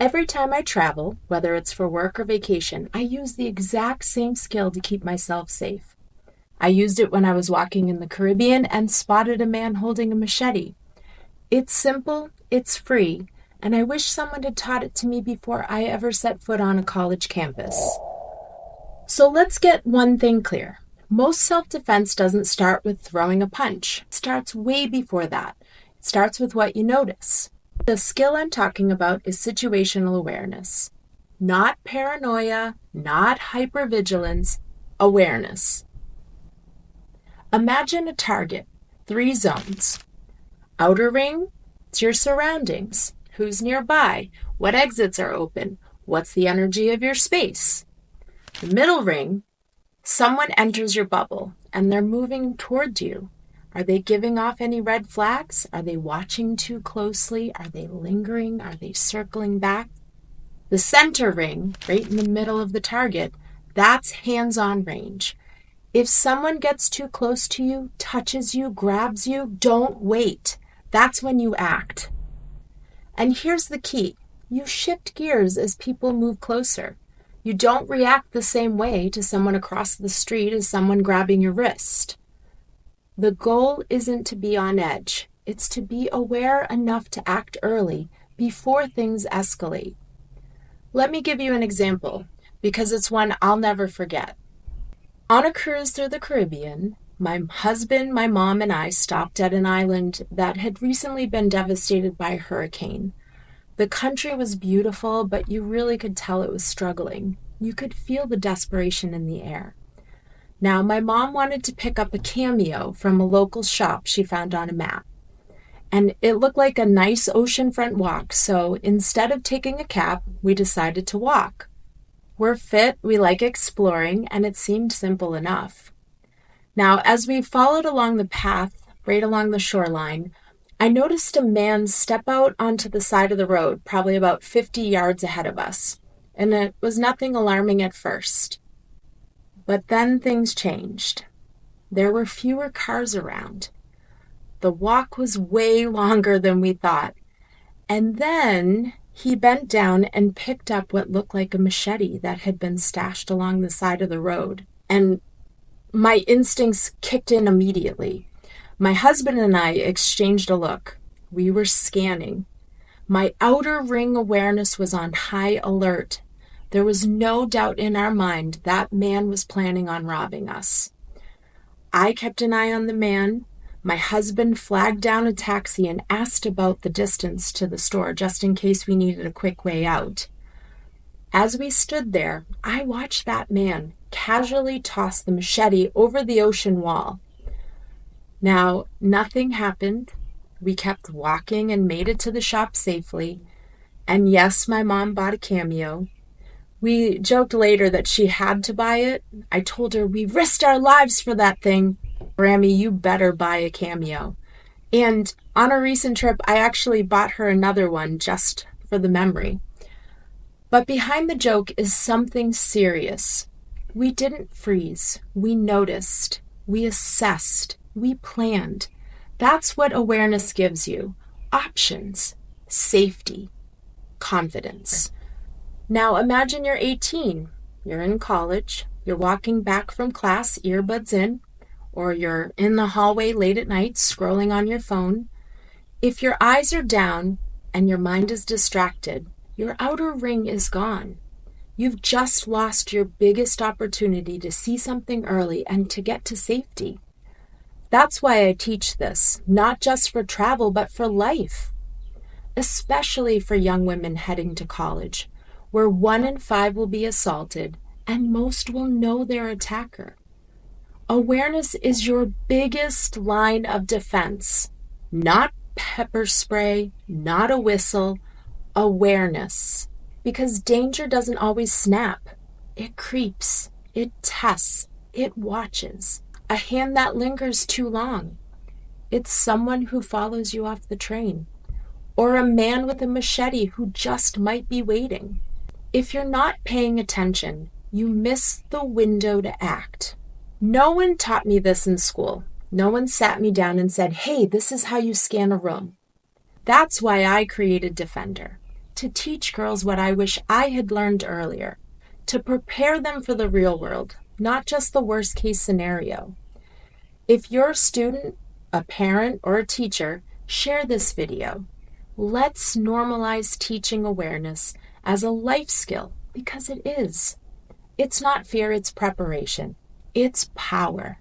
Every time I travel, whether it's for work or vacation, I use the exact same skill to keep myself safe. I used it when I was walking in the Caribbean and spotted a man holding a machete. It's simple, it's free, and I wish someone had taught it to me before I ever set foot on a college campus. So let's get one thing clear. Most self-defense doesn't start with throwing a punch. It starts way before that. It starts with what you notice. The skill I'm talking about is situational awareness. Not paranoia, not hypervigilance, awareness. Imagine a target, 3 zones. Outer ring, it's your surroundings. Who's nearby? What exits are open? What's the energy of your space? The middle ring, someone enters your bubble and they're moving toward you. Are they giving off any red flags? Are they watching too closely? Are they lingering? Are they circling back? The center ring, right in the middle of the target, that's hands-on range. If someone gets too close to you, touches you, grabs you, don't wait. That's when you act. And here's the key. You shift gears as people move closer. You don't react the same way to someone across the street as someone grabbing your wrist. The goal isn't to be on edge. It's to be aware enough to act early before things escalate. Let me give you an example, because it's one I'll never forget. On a cruise through the Caribbean, my husband, my mom, and I stopped at an island that had recently been devastated by a hurricane. The country was beautiful, but you really could tell it was struggling. You could feel the desperation in the air. Now, my mom wanted to pick up a cameo from a local shop she found on a map. And it looked like a nice oceanfront walk, so instead of taking a cab, we decided to walk. We're fit, we like exploring, and it seemed simple enough. Now, as we followed along the path, right along the shoreline, I noticed a man step out onto the side of the road, probably about 50 yards ahead of us, and it was nothing alarming at first. But then things changed. There were fewer cars around. The walk was way longer than we thought. And then he bent down and picked up what looked like a machete that had been stashed along the side of the road. And my instincts kicked in immediately. My husband and I exchanged a look. We were scanning. My outer ring awareness was on high alert. There was no doubt in our mind that man was planning on robbing us. I kept an eye on the man. My husband flagged down a taxi and asked about the distance to the store just in case we needed a quick way out. As we stood there, I watched that man casually toss the machete over the ocean wall. Now, nothing happened. We kept walking and made it to the shop safely. And yes, my mom bought a cameo. We joked later that she had to buy it. I told her, we risked our lives for that thing. Grammy, you better buy a cameo. And on a recent trip, I actually bought her another one just for the memory. But behind the joke is something serious. We didn't freeze. We noticed. We assessed. We planned. That's what awareness gives you. Options, safety, confidence. Now imagine you're 18, you're in college, you're walking back from class, earbuds in, or you're in the hallway late at night scrolling on your phone. If your eyes are down and your mind is distracted, your outer ring is gone. You've just lost your biggest opportunity to see something early and to get to safety. That's why I teach this, not just for travel, but for life, especially for young women heading to college, where 1 in 5 will be assaulted and most will know their attacker. Awareness is your biggest line of defense, not pepper spray, not a whistle, awareness. Because danger doesn't always snap. It creeps, it tests, it watches. A hand that lingers too long. It's someone who follows you off the train. Or a man with a machete who just might be waiting. If you're not paying attention, you miss the window to act. No one taught me this in school. No one sat me down and said, hey, this is how you scan a room. That's why I created defendHER. to teach girls what I wish I had learned earlier, to prepare them for the real world, not just the worst case scenario. If you're a student, a parent, or a teacher, share this video. Let's normalize teaching awareness as a life skill, because it is. It's not fear, it's preparation. It's power.